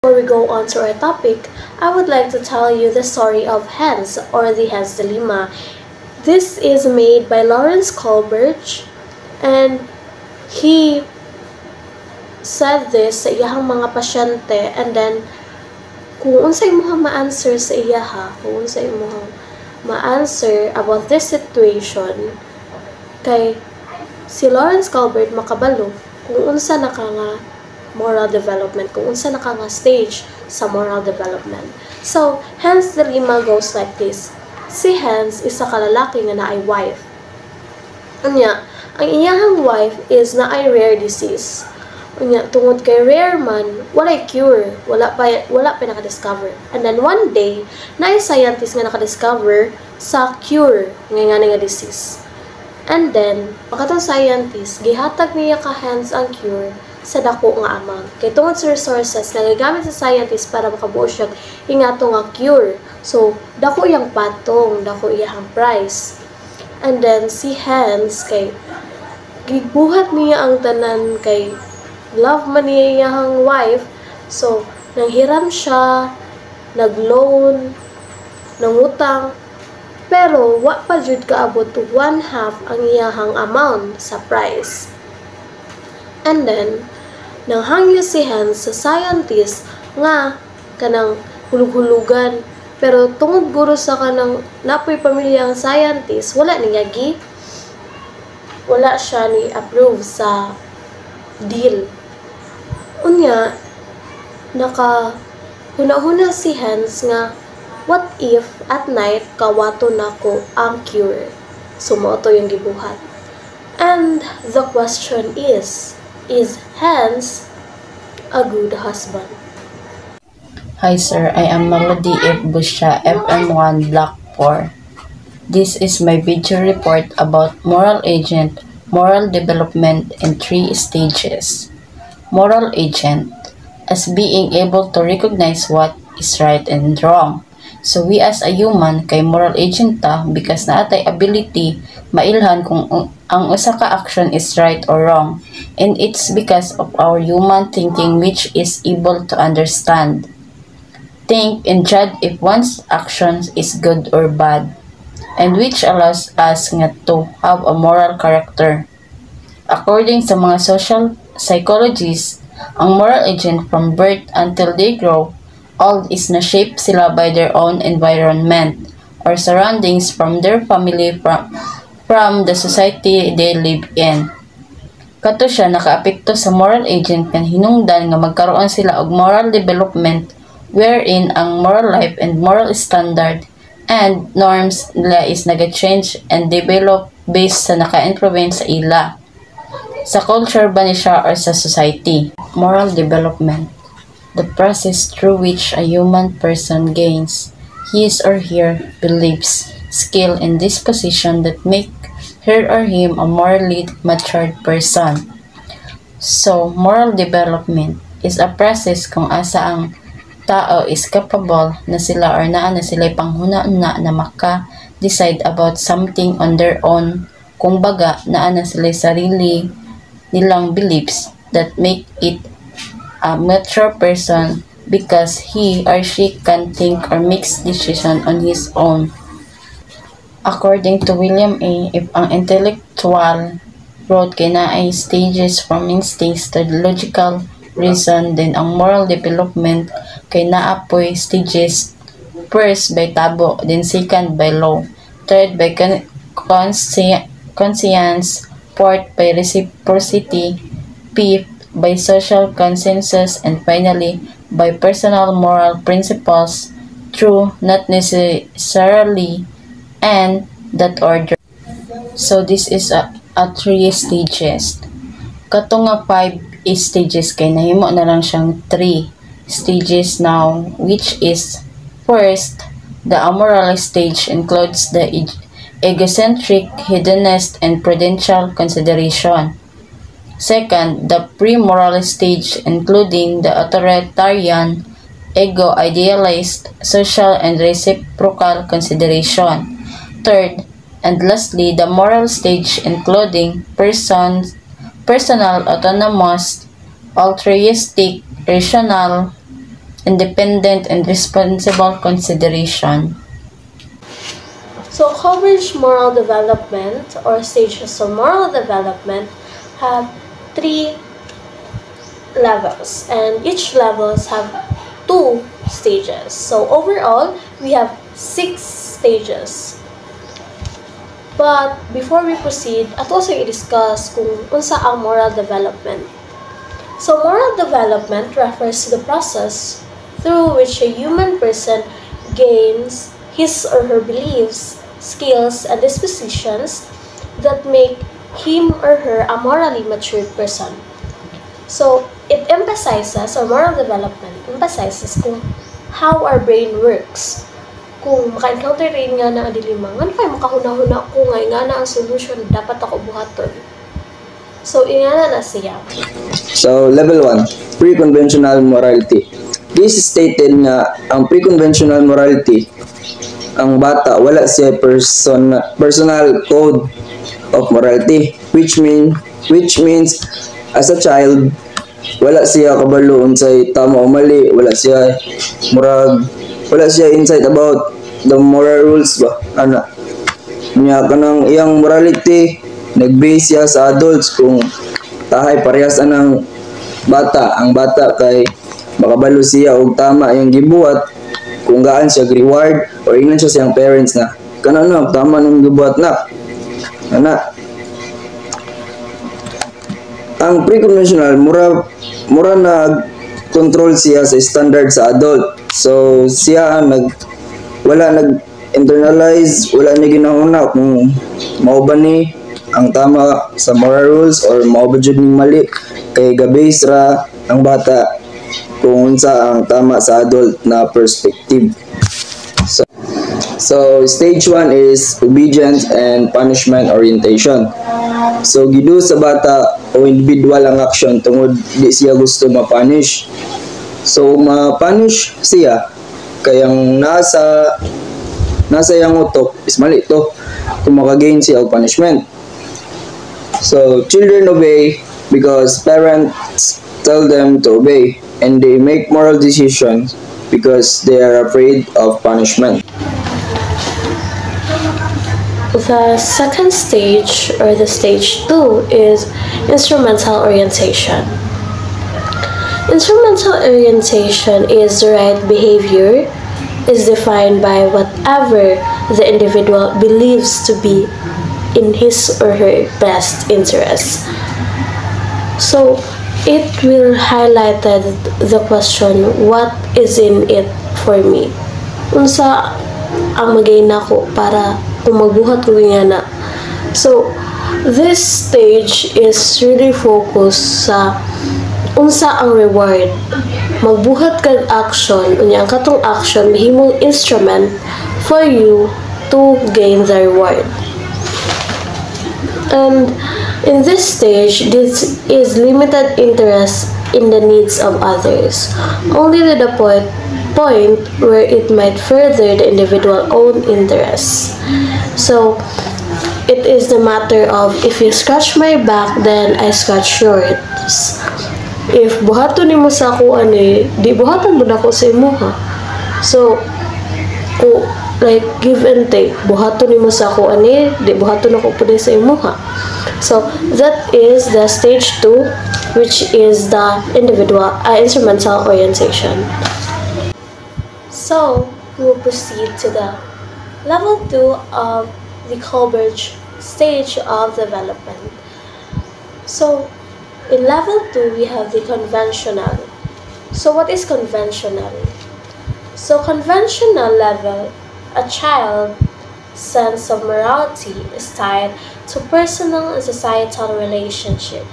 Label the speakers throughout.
Speaker 1: Before we go on to our topic, I would like to tell you the story of Hans or the Hans de Lima. This is made by Lawrence Kohlberg, and he said this sa iyahang mga pasyente, and then kung unsay imong ma-answer sa iyaha, kung unsay imong ma-answer about this situation, kay si Lawrence Kohlberg makabalo kung unsa na ka nga moral development, kung unsa na ka nga stage sa moral development. So, Hans de Lima goes like this. Si Hans isa ka lalaki nga naay wife. Unya, ang iyahang wife is naay rare disease. Unya, tungod kay rare man, walay cure, wala pa naka-discover. And then one day, naay scientist nga naka-discover sa cure nga disease. And then, pagkatong scientist, gihatag niya ka Hans ang cure sa dako nga amount. Kay tungod sa resources nga gagamit sa scientist para makabuo siya ingato nga cure. So, dako iyang patong, dako iyang price. And then, si Hans, kay gibuhat niya ang tanan, kay love man niya iyang wife. So, nanghiram siya, nag-loan, nangutang, pero wa pa jud kaabot to 1/2 ang iyahang amount sa price. And then, nanghangyo si Hans sa scientist nga kanang hulug-hulugan. Pero tungod guro sa kanang napoy pamilya ang scientist, wala siya ni approve sa deal. Unya, huna-huna si Hans nga, what if at night kawato nako ang cure? Sumoto yung gibuhat. And the question is Hans a good husband?
Speaker 2: Hi sir, I am Melody F. Busha, FM1 Block 4. This is my video report about moral agent, moral development in 3 stages. Moral agent, as being able to recognize what is right and wrong. So we as a human kay moral agent ta because naatay ability mailhan kung ang usa ka action is right or wrong, and it's because of our human thinking which is able to understand, think, and judge if one's actions is good or bad, and which allows us nga to have a moral character. According sa mga social psychologists, ang moral agent from birth until they grow old is na-shape sila by their own environment or surroundings from their family, from the society they live in. Kato siya nakaapekto sa moral agent kan hinungdan nga magkaroon sila og moral development wherein ang moral life and moral standard and norms nila is naga-change and develop based sa naka-influence sa ila, sa culture ba ni siya or sa society. Moral development, the process through which a human person gains his or her beliefs, skill, and disposition that make her or him a morally matured person. So, moral development is a process kung asa ang tao is capable na sila or naa na sila panghuna-una na maka-decide about something on their own. Kung baga, naa na sila sarili nilang beliefs that make it a mature person because he or she can think or makes decision on his own. According to William A., if ang intellectual growth kay naay stages from instincts to logical reason, then ang moral development kay naapoy stages, first by tabo, then second by law, third by conscience, fourth by reciprocity, fifth by social consensus, and finally by personal moral principles through not necessarily and that order. So this is a 3 stages. Kato nga 5 stages kay nahimo na lang siyang 3 stages now, which is first, the amoral stage includes the egocentric, hedonist, and prudential consideration. Second, the pre-moral stage including the authoritarian, ego-idealized, social, and reciprocal consideration. Third, and lastly, the moral stage including personal, autonomous, altruistic, rational, independent and responsible consideration.
Speaker 1: So Coleridge moral development or stages of moral development have 3 levels, and each levels have 2 stages. So overall, we have 6 stages. But before we proceed, ato sa i-discuss kung unsa ang moral development. So moral development refers to the process through which a human person gains his or her beliefs, skills, and dispositions that make him or her a morally matured person. So it emphasizes, or moral development emphasizes kung how our brain works. Kung maka-encounter rin nga na dilema, nga kaya makahuna-huna ko nga na ang solution dapat ako buhaton. So, ingana na siya.
Speaker 3: So, level 1, pre-conventional morality. This is stated nga ang pre-conventional morality, ang bata wala siya personal code of morality, which means as a child wala siya kabalo unsay tama o mali, wala siya insight about the moral rules ba ana niya kanang iyang morality nag-base siya sa adults kung tahay parehas anang bata, ang bata kay makabalo siya og tama yung gibuhat kung gaan siya reward or ingnan siya siyang parents na kanang tama nung gibuhat na ana. Ang pre-conventional mura na control siya sa standard sa adult, so siya wala nag-internalize, wala niya ginahuna kung mao ba ni ang tama sa moral rules or mao ba jud ning mali, kay gabase ra ang bata kung unsa ang tama sa adult na perspective. So stage 1 is obedience and punishment orientation. So gidu sa bata o individual ang action tungod di siya gusto ma-punish. So ma-punish siya kayang nasa yang utok is mali to kung makagain siya og punishment. So children obey because parents tell them to obey, and they make moral decisions because they are afraid of punishment.
Speaker 1: The second stage, or the stage 2, is instrumental orientation. Instrumental orientation is the right behavior is defined by whatever the individual believes to be in his or her best interest. So it will highlight the question, what is in it for me? Unsa ang magain nako para kung magbuhat ko nga na. So this stage is really focused sa unsa ang reward. Magbuhat kag action, unya ang katong action mahimong instrument for you to gain the reward. And in this stage, this is limited interest in the needs of others, only to the point where it might further the individual own interests. So it is the matter of, if you scratch my back, then I scratch yours. If buhaton nimo sa ako ani, di buhaton mo nako sa imuha. So like give and take, buhaton nimo sa ako ani, di buhaton ako pud sa imuha. So that is the stage 2, which is the instrumental orientation. So we will proceed to the level 2 of the Coleridge stage of development. So in level 2, we have the conventional. So what is conventional? So conventional level, a child's sense of morality is tied to personal and societal relationship.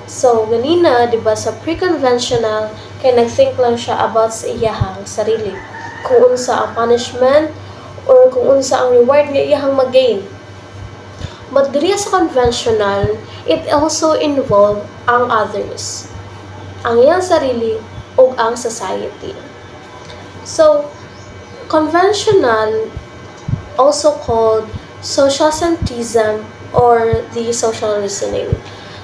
Speaker 1: So ganina, di ba, sa pre-conventional, kay nag-think lang siya about sa iyahang sarili. Kung unsa ang punishment or kung unsa ang reward nga iyahang mag-gain. But diri sa conventional, it also involve ang others, ang iyang sarili o ang society. So, conventional, also called social centrism or the social reasoning.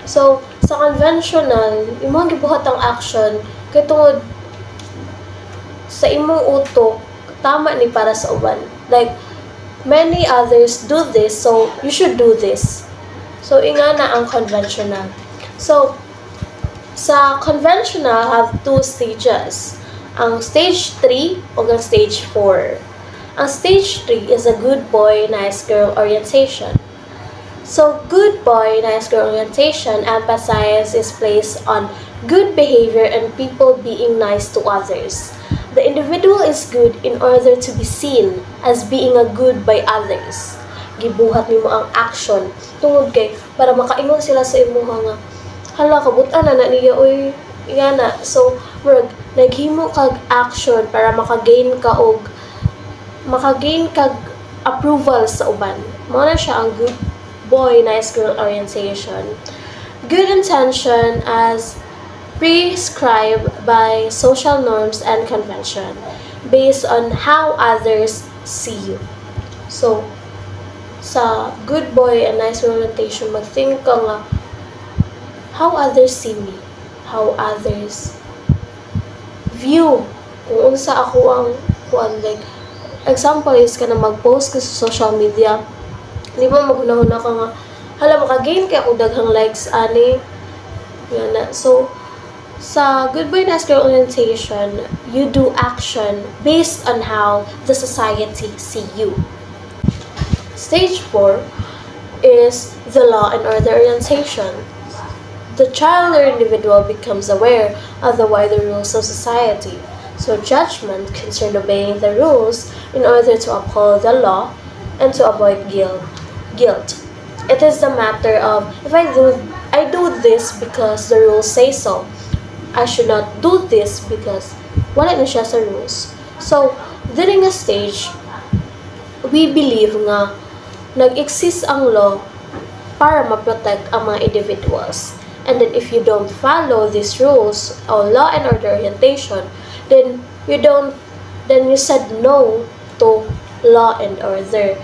Speaker 1: So, sa conventional, imong gibuhat ang action kay tungod sa imong utok tama ni para sa uban. Like many others do this, so you should do this. So ingana ang conventional. So sa conventional have two stages. Ang stage 3 o ang stage 4. Ang stage 3 is a good boy, nice girl orientation. So good boy, nice girl orientation emphasis is placed on good behavior and people being nice to others. The individual is good in order to be seen as being a good by others. Gibuhat nimo ang action tungod kay para makaingon sila sa imuha nga hala kabutan na niya oy yana. So murag naghimo kag action para makagain kag approval sa uban. Mao na siya ang good boy, nice girl orientation. Good intention as prescribed by social norms and convention based on how others see you. So, sa good boy and nice girl orientation, mag-think ka nga how others see me, how others view kung unsa ako ang kuan. Like example is ka na mag-post ka sa social media, di ba maghuna-huna ka nga hala makagain kay ako daghang likes ani yan na. So sa good boy nice girl orientation, you do action based on how the society see you. Stage 4 is the law and order orientation. The child or individual becomes aware of the wider rules of society. So judgment concerned obeying the rules in order to uphold the law and to avoid guilt. It is the matter of if I do this because the rules say so. I should not do this because wala na siya sa rules. So during a stage, we believe nga nag-exist ang law para ma-protect ang mga individuals. And then if you don't follow these rules or law and order orientation, then you said no to law and order.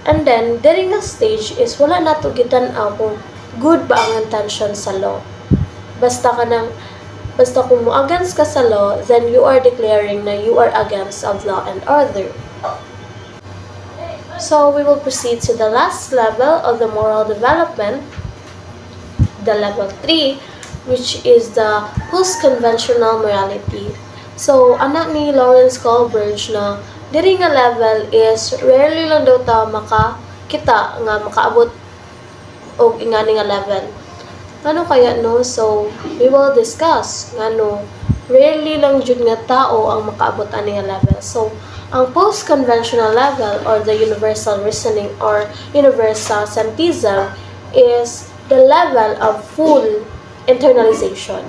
Speaker 1: And then during a stage is wala na to gitan-aw kung good ba ang intention sa law. Basta kung mo against ka sa law, then you are declaring na you are against of law and order. So we will proceed to the last level of the moral development, the level 3, which is the post-conventional morality. So, anak ni Lawrence Kohlberg na diri nga level is rarely lang daw ta makakita nga makaabot og ingani nga level. Ano kaya no? So, we will discuss ngano rarely lang jud nga tao ang makaabot ani nga level. So, ang post-conventional level or the universal reasoning or universal scientism is the level of full internalization.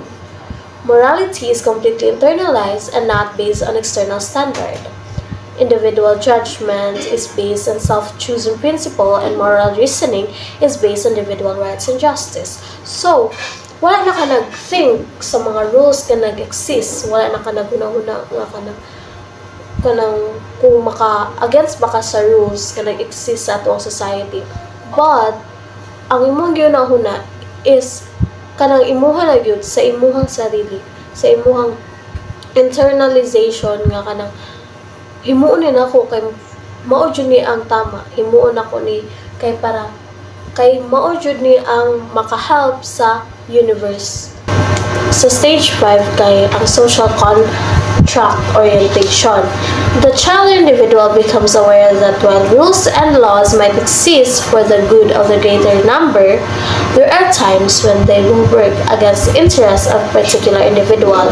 Speaker 1: Morality is completely internalized and not based on external standard. Individual judgment is based on self-choosing principle and moral reasoning is based on individual rights and justice. So, wala na ka nag-think sa mga rules ka nag-exist. Wala na ka naghuna-huna nga kanang kung against baka sa rules ka nag-exist sa atong society. But, ang imong ginahuna is kanang imuha na gyud sa imuhang sarili, sa imuhang internalization nga kanang himuon ni nako kay mao jud ni ang tama, himuon ako ni kay para kay mao jud ni ang makahelp sa universe. Sa stage 5 kay ang social contract orientation. The child individual becomes aware that while rules and laws might exist for the good of the greater number, there are times when they will work against the interests of a particular individual.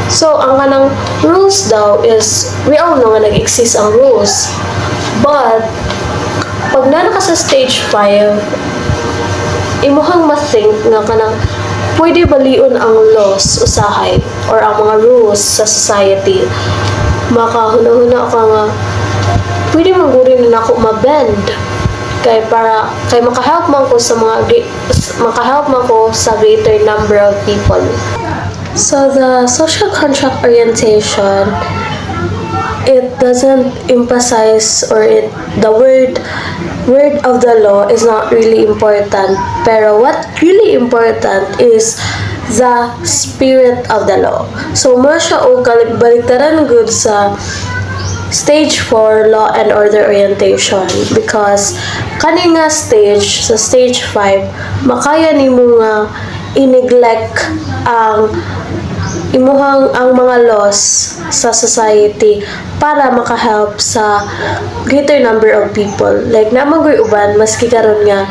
Speaker 1: So, ang kanang rules daw is, we all know nga nag-exist ang rules. But, pag nana ka sa stage 5, imuhang ma-think nga kanang pwede baliun ang laws usahay or ang mga rules sa society. Makahuna-huna ka nga pwede man gurin na ako ma-bend kay makahelp man ko sa greater number of people. So the social contract orientation, it doesn't emphasize the word of the law is not really important. Pero what really important is the spirit of the law. So mo siya o baliktaran good sa stage 4 law and order orientation, because kani nga stage sa stage 5 makaya nimo nga i-neglect ang mga laws sa society para makahelp sa greater number of people. Like namagoy uban maski karon nga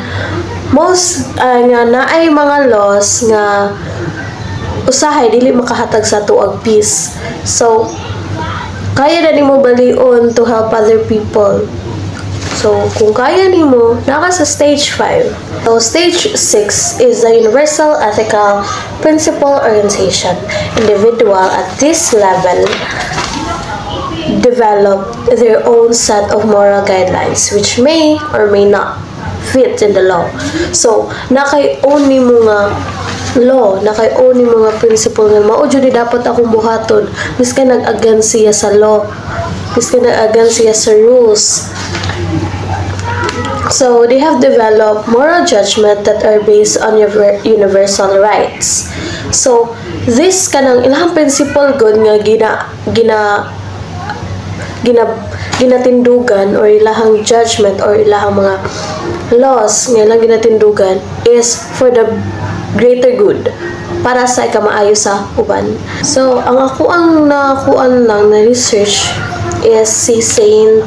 Speaker 1: most nga naay mga laws nga usahay dili makahatag sa tuag peace. So kaya na nimo balion to help other people. So, kung kaya nimo, naka sa stage 5. So, stage 6 is the universal ethical principle orientation. Individual at this level develop their own set of moral guidelines which may or may not fit in the law. So, nakay-own nimo nga law, nakay-own nimo nga principle nga mao jud dapat akong buhaton bisan nag-against siya sa law, bisan nag-against siya sa rules. So, they have developed moral judgment that are based on universal rights. So, this kanang ilahang principle good nga ginatindugan or ilahang judgment or ilahang mga laws nga ilang ginatindugan is for the greater good, para sa ikamaayo sa uban. So, ang ako ang nakuan lang na research is si Saint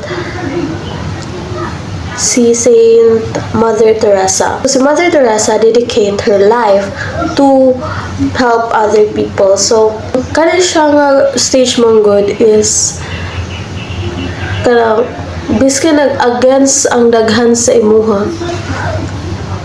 Speaker 1: Mother Teresa. Si Mother Teresa dedicate her life to help other people. So, kanang siya nga stage mong good is kanang biskin nag-against ang daghan sa imuha.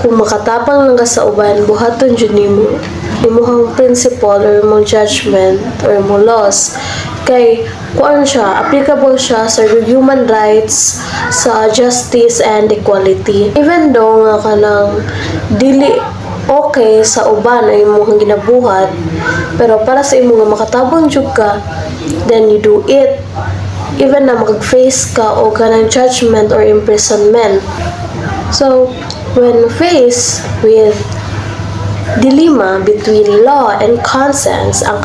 Speaker 1: Kung makatapang lang ka sa uban, buhaton jud nimo imuhang principle or imong judgment or imong laws kay kuan siya, applicable siya sa human rights, sa justice and equality. Even though nga kanang dili okay sa uban ay imong ginabuhat, pero para sa imo nga makatabang jud ka, then you do it. Even na mag-face ka o kanang judgment or imprisonment. So, when faced with dilemma between law and conscience, ang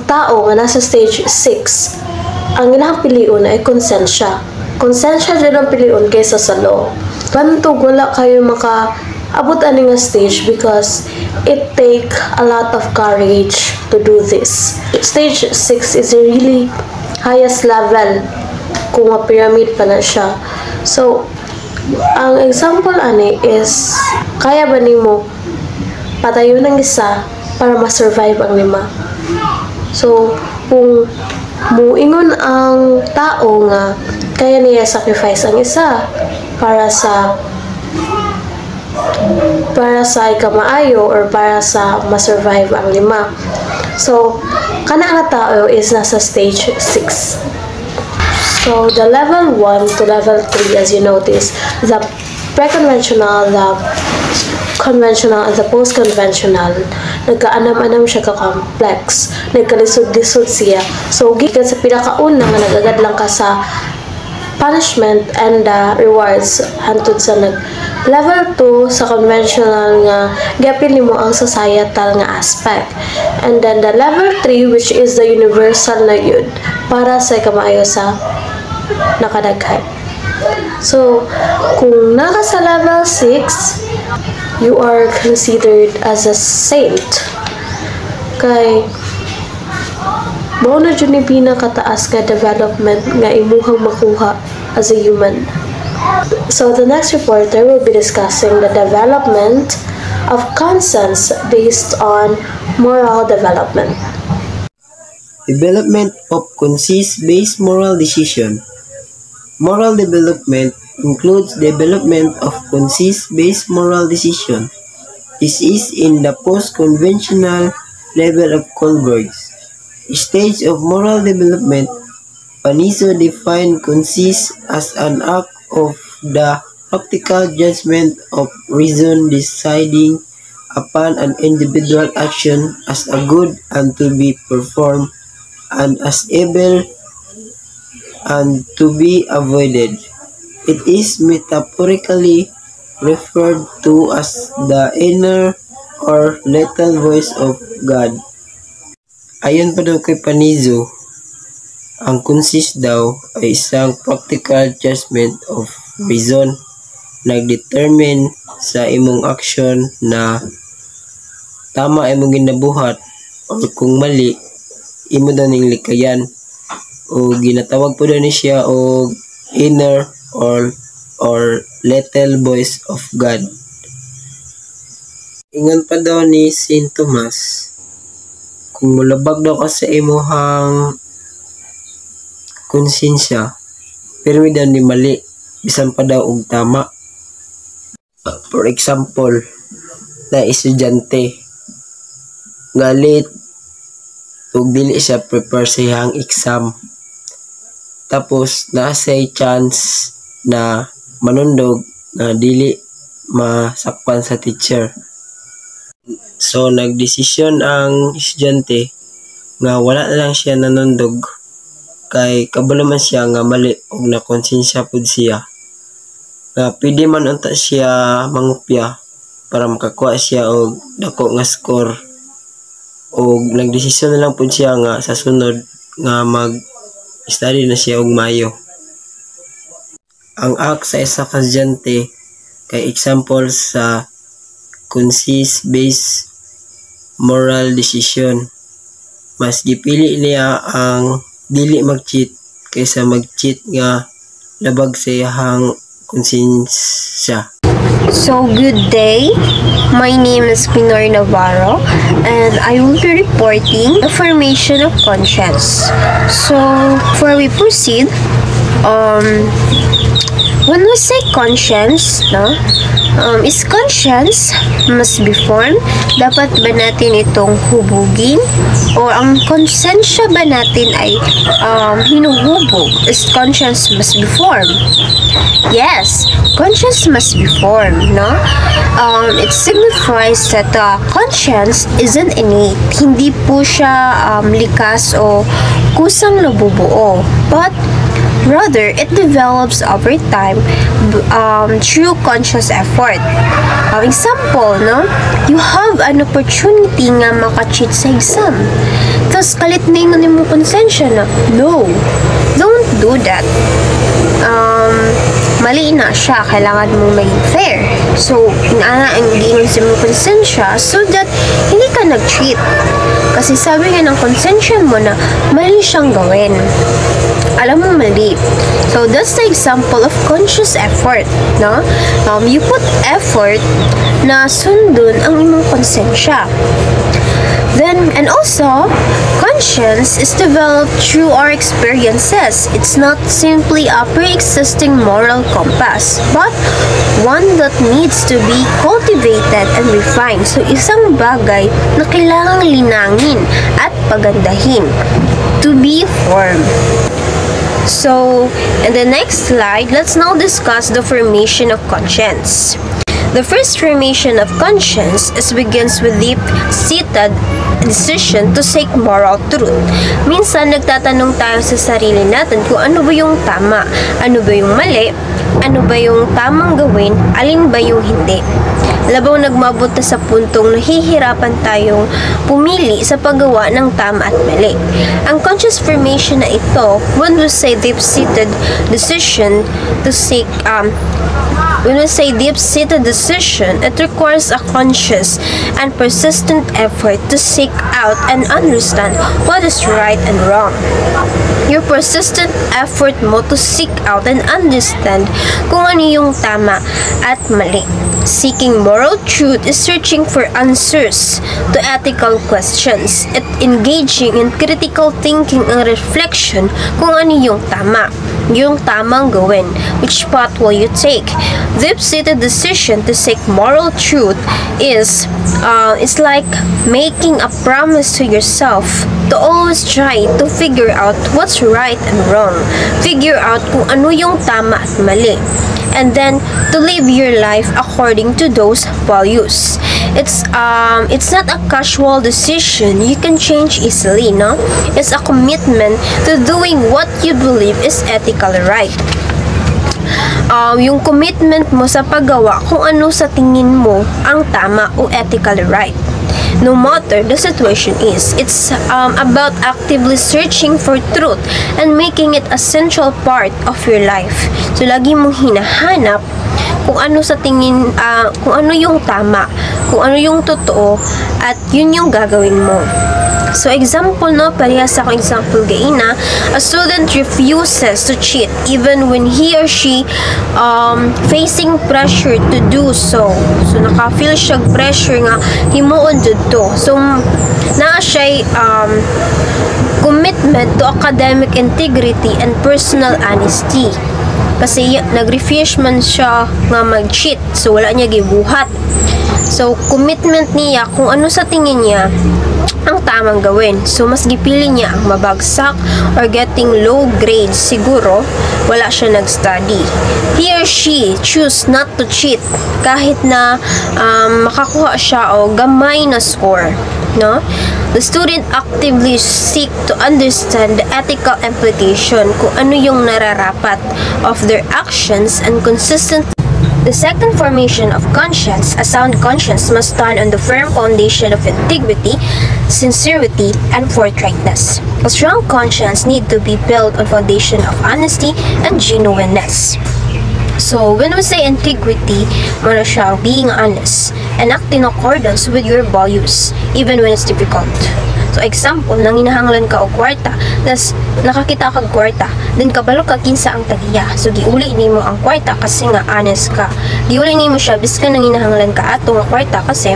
Speaker 1: tao nga nasa stage 6, ang ilang piliun ay konsensya. Konsensya dyan ang piliun kaysa sa law. Bantog wala kayo makaabot ani nga stage because it take a lot of courage to do this. Stage 6 is a really highest level kung nga pyramid pa na siya. So, ang example ani is kaya ba nimo patayo ng isa para ma-survive ang 5. So, kung muingon ang tao nga kaya niya sacrifice ang isa para sa ikamaayo or para sa ma-survive ang 5. So, kana nga tao is nasa stage 6. So, the level 1 to level 3, as you notice, the pre-conventional, the conventional, and the post-conventional, nagkaanam-anam siya ka-complex, nagkalisod-lisod siya. So, gikan sa pinakauna nga nagagad lang ka sa punishment and rewards hantod sa level 2 sa conventional nga gapil nimo ang societal nga aspect, and then the level 3 which is the universal na yun para sa kamaayo sa nakadaghan. So, kung naka sa level 6, you are considered as a saint. Kay mao na dyan yung pinakataas nga development nga imuhang makuha as a human. So, the next reporter will be discussing the development of conscience based on moral development.
Speaker 4: Development of conscience-based moral decision. Moral development includes development of conscience-based moral decision. This is in the post-conventional level of Kohlberg's stage of moral development. Panizo defined conscience as an act of the practical judgment of reason deciding upon an individual action as a good and to be performed and as evil and to be avoided. It is metaphorically referred to as the inner or little voice of God. Ayon pa daw kay Panizo, ang consist daw ay isang practical judgment of reason. Nagdetermine sa imong action na tama imong ginabuhat o kung mali, imo daw ning likayan. O ginatawag po daw ni siya o inner or little voice of God. Ingon pa daw ni Saint Thomas, kung mulabag daw ka sa imuhang konsensya, pero may daw ni mali, bisan pa daw og tama. For example, na estudyante, galit, ug dili siya prepare sa iyang exam. Tapos, naasay chance na manundog na dili masakpan sa teacher. So, nagdesisyon ang estudyante nga wala na lang siya nanundog kay kabalo man siya nga mali ug nakonsensya pud siya nga pwede man unta siya mangupya para makakuha siya og dako nga score, ug nagdesisyon na lang pud siya nga sa sunod nga mag-study na siya og mayo. Ang act sa isa ka estudyante kay example sa conscience-based moral decision. Mas gipili niya ang dili mag-cheat kaysa mag-cheat nga labag sa iyang konsensya.
Speaker 5: So, good day. My name is Pinor Navarro and I will be reporting the formation of conscience. So, before we proceed, when we say conscience, is conscience must be formed? Dapat ba natin itong hubugin? O ang konsensya ba natin ay hinuhubog? Is conscience must be formed? Yes, conscience must be formed, no? It signifies that conscience isn't innate. Hindi po siya likas o kusang nabubuo. But rather, it develops over time through conscious effort. Example, no? You have an opportunity nga maka-cheat sa exam. Tapos, kalit na yung mong konsensya na, no, don't do that. Mali na siya. Kailangan mong maging fair. So, inaana ang giingon sa mong konsensya so that hindi ka nag-cheat. Kasi sabi nga ng konsensya mo na mali siyang gawin. Alam mo mali. So, that's the example of conscious effort, no? You put effort na sundon ang imong konsensya. Then, and also, conscience is developed through our experiences. It's not simply a pre-existing moral compass, but one that needs to be cultivated and refined. So, isang bagay na kailangang linangin at pagandahin to be formed. So, in the next slide, let's now discuss the formation of conscience. The first formation of conscience begins with deep-seated decision to seek moral truth. Minsan, nagtatanong tayo sa sarili natin kung ano ba yung tama, ano ba yung mali, ano ba yung tamang gawin, alin ba yung hindi. Labaw nagmabot na sa puntong nahihirapan tayong pumili sa paggawa ng tama at mali. Ang conscious formation na ito, when we say deep-seated decision to seek when we say deep-seated decision, it requires a conscious and persistent effort to seek out and understand what is right and wrong. Your persistent effort mo to seek out and understand kung ano yung tama at mali. Seeking moral truth is searching for answers to ethical questions. It engaging in critical thinking and reflection kung ano yung tama, yung tamang gawin. Which path will you take? Deep-seated decision to seek moral truth is it's like making a promise to yourself to always try to figure out what's right and wrong. Figure out kung ano yung tama at mali. And then to live your life according to those values. It's not a casual decision you can change easily, no? It's a commitment to doing what you believe is ethically right. yung commitment mo sa paggawa kung ano sa tingin mo ang tama o ethically right. No matter the situation is, it's about actively searching for truth and making it a central part of your life. So, lagi mong hinahanap kung ano sa tingin, kung ano yung tama, kung ano yung totoo, at yun yung gagawin mo. So, example, no, parehas akong example gaina, a student refuses to cheat even when he or she facing pressure to do so. So, naka-feel siya pressure nga himuon dito. So, naa siya commitment to academic integrity and personal honesty. Kasi nag-refuse man siya nga mag-cheat. So, wala niya gibuhat. So, commitment niya kung ano sa tingin niya ang tamang gawin. So, mas gipili niya ang mabagsak or getting low grades. Siguro, wala siya nag-study. He or she choose not to cheat kahit na makakuha siya o gamay na score. No? The student actively seek to understand the ethical implication kung ano yung nararapat of their actions and consistent. The second formation of conscience, a sound conscience, must stand on the firm foundation of integrity, sincerity, and forthrightness. A strong conscience needs to be built on foundation of honesty and genuineness. So, when we say integrity, muna siyang being honest and act in accordance with your values, even when it's difficult. So, example, nang hinahanglan ka o kwarta, tas nakakita ka kwarta, then kabalo ka kinsa ang tagiya. So, giuli nimo ang kwarta kasi nga honest ka. Giuli nimo siya, bis ka nang hinahanglan ka ato nga kwarta kasi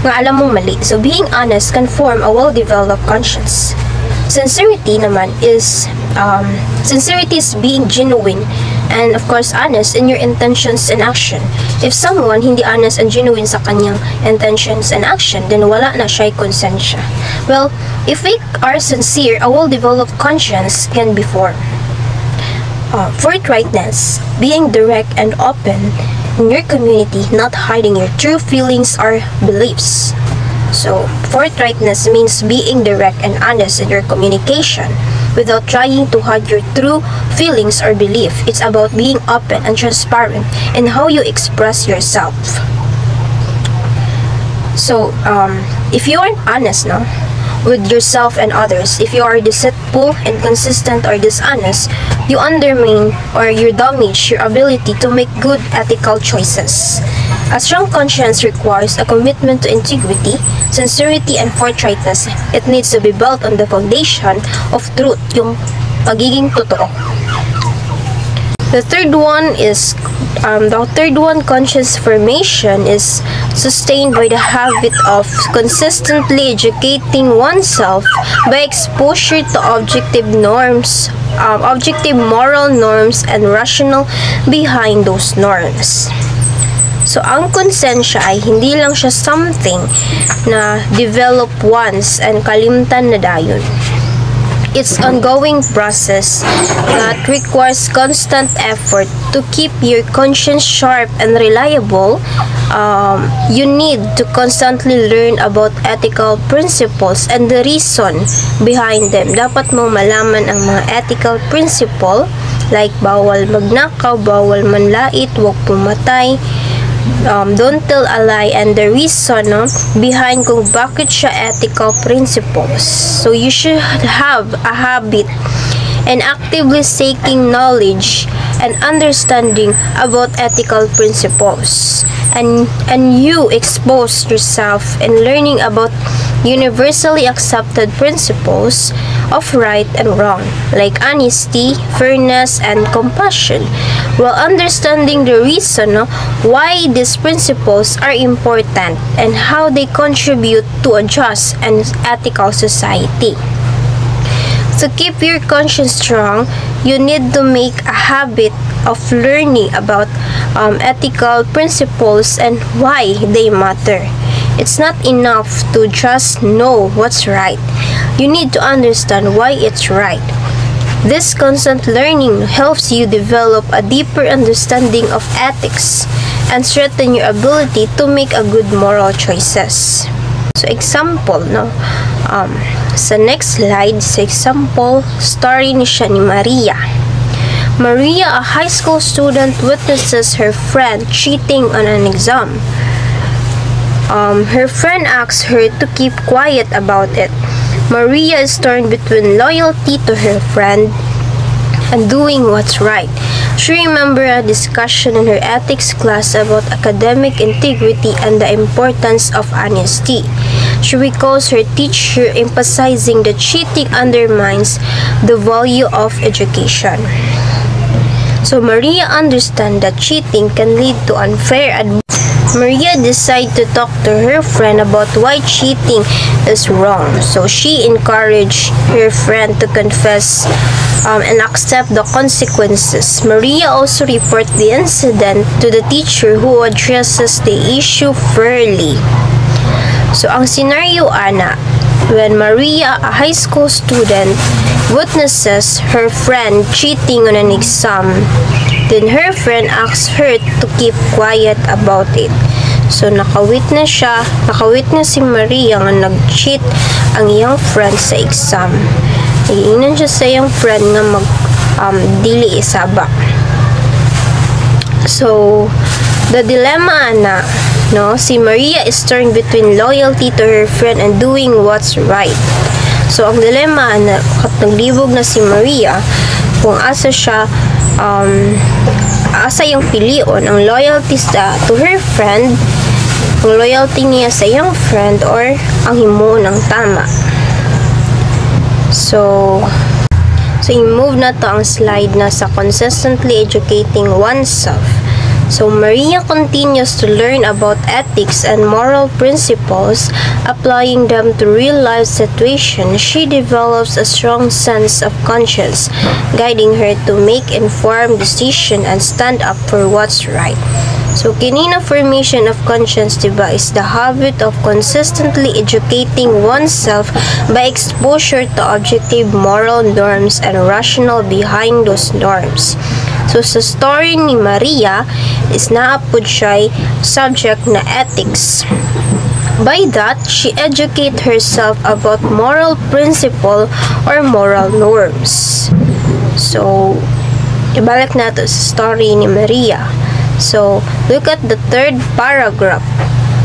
Speaker 5: nga alam mong mali. So, being honest can form a well-developed conscience. Sincerity naman is, sincerity is being genuine and of course honest in your intentions and action. If someone hindi honest and genuine sa kanyang intentions and action, then wala na siya'y konsensya. Well, if we are sincere, a well-developed conscience can be formed. Forthrightness, being direct and open in your community, not hiding your true feelings or beliefs. So, forthrightness means being direct and honest in your communication without trying to hide your true feelings or belief. It's about being open and transparent in how you express yourself. So, if you aren't honest, no, with yourself and others, if you are deceitful, inconsistent, or dishonest, you undermine or you damage your ability to make good ethical choices. A strong conscience requires a commitment to integrity, sincerity, and forthrightness. It needs to be built on the foundation of truth, yung pagiging totoo. The third one, conscious formation, is sustained by the habit of consistently educating oneself by exposure to objective norms, objective moral norms, and rational behind those norms. So, ang konsensya ay hindi lang siya something na develop once and kalimtan na dayon. It's ongoing process that requires constant effort to keep your conscience sharp and reliable. You need to constantly learn about ethical principles and the reason behind them. Dapat mo malaman ang mga ethical principle like bawal magnakaw, bawal manlait, huwag pumatay, don't tell a lie, and the reason behind kung bakit siya ethical principles. So you should have a habit and actively seeking knowledge and understanding about ethical principles, and you expose yourself in learning about universally accepted principles of right and wrong, like honesty, fairness, and compassion, while understanding the reason why these principles are important and how they contribute to a just and ethical society. To keep your conscience strong, you need to make a habit of learning about ethical principles and why they matter. It's not enough to just know what's right. You need to understand why it's right. This constant learning helps you develop a deeper understanding of ethics and strengthen your ability to make a good moral choices. So, example, sa next slide, sa example, story ni Maria. Maria, a high school student, witnesses her friend cheating on an exam. Her friend asks her to keep quiet about it. Maria is torn between loyalty to her friend and doing what's right. She remembers a discussion in her ethics class about academic integrity and the importance of honesty. She recalls her teacher emphasizing that cheating undermines the value of education. So Maria understands that cheating can lead to unfair advantage. Maria decides to talk to her friend about why cheating is wrong. So she encouraged her friend to confess and accept the consequences. Maria also reports the incident to the teacher, who addresses the issue fairly. So ang scenario, ana, when Maria, a high school student, witnesses her friend cheating on an exam, then her friend asks her to keep quiet about it. So nakawitness si Maria nga nag-cheat ang iyang friend sa exam. Iingnan siya sa iyang friend nga dili isaba. So the dilemma, ana, no, si Maria is torn between loyalty to her friend and doing what's right. So ang dilemma, ana, naglibog na si Maria kung asa siya asa yung pilion, ang loyalty to her friend, ang loyalty niya sa iyang friend, or ang himuon ng tama. So i-move na to ang slide na sa consistently educating oneself. So Maria continues to learn about ethics and moral principles, applying them to real-life situations. She develops a strong sense of conscience, guiding her to make informed decisions and stand up for what's right. So kinina formation of conscience, diba, is the habit of consistently educating oneself by exposure to objective moral norms and rationale behind those norms. So sa story ni Maria is naapod siya subject na ethics. By that, she educates herself about moral principle or moral norms. So ibalik nato sa story ni Maria. So look at the third paragraph.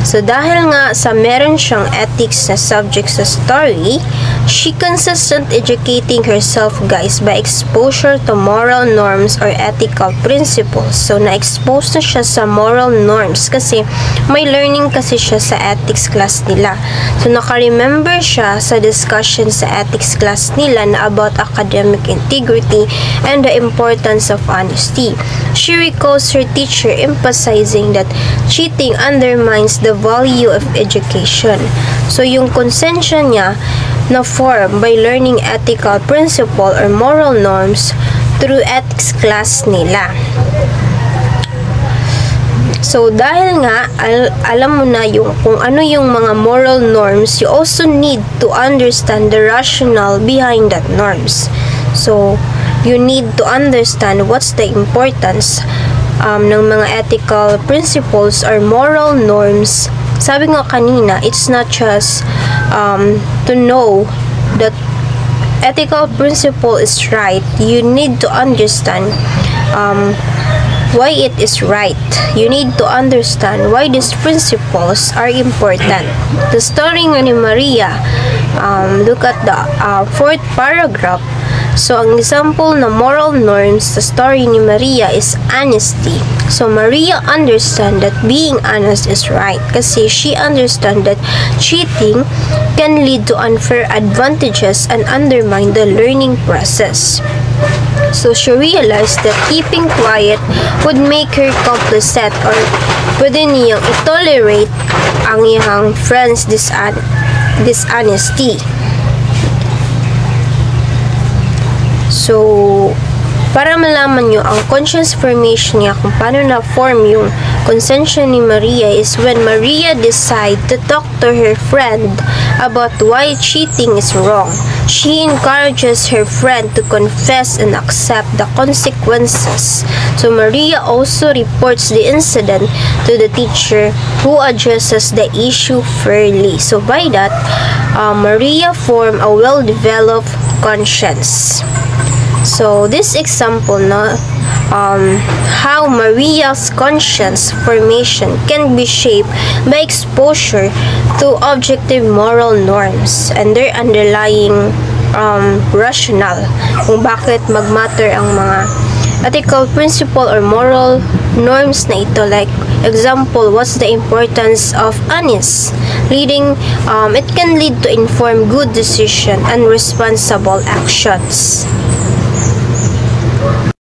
Speaker 5: So dahil nga sa meron siyang ethics na subject sa story, she consistent educating herself, guys, by exposure to moral norms or ethical principles. So na-expose na siya sa moral norms kasi may learning kasi siya sa ethics class nila. So naka-remember siya sa discussion sa ethics class nila na about academic integrity and the importance of honesty. She recalls her teacher emphasizing that cheating undermines the value of education. So yung konsensya niya na form by learning ethical principle or moral norms through ethics class nila. So dahil nga alam mo na yung kung ano yung mga moral norms, you also need to understand the rationale behind that norms. So you need to understand what's the importance ng mga ethical principles or moral norms. Sabi nga kanina, it's not just to know that ethical principle is right. You need to understand why it is right. You need to understand why these principles are important. The story nga ni Maria, look at the fourth paragraph. So, ang example na moral norms sa story ni Maria is honesty. So, Maria understand that being honest is right kasi she understand that cheating can lead to unfair advantages and undermine the learning process. So, she realized that keeping quiet would make her complicit or pwede niyang i-tolerate ang iyang friend's dishonesty. So, para malaman nyo ang conscious formation niya kung paano na-form yung konsensya ni Maria is when Maria decide to talk to her friend about why cheating is wrong. She encourages her friend to confess and accept the consequences. So, Maria also reports the incident to the teacher, who addresses the issue fairly. So, by that, Maria formed a well-developed conscience. So this example, no, how Maria's conscience formation can be shaped by exposure to objective moral norms and their underlying rationale kung bakit magmatter ang mga ethical principle or moral norms na ito. Like example, what's the importance of honest leading? It can lead to inform good decision and responsible actions.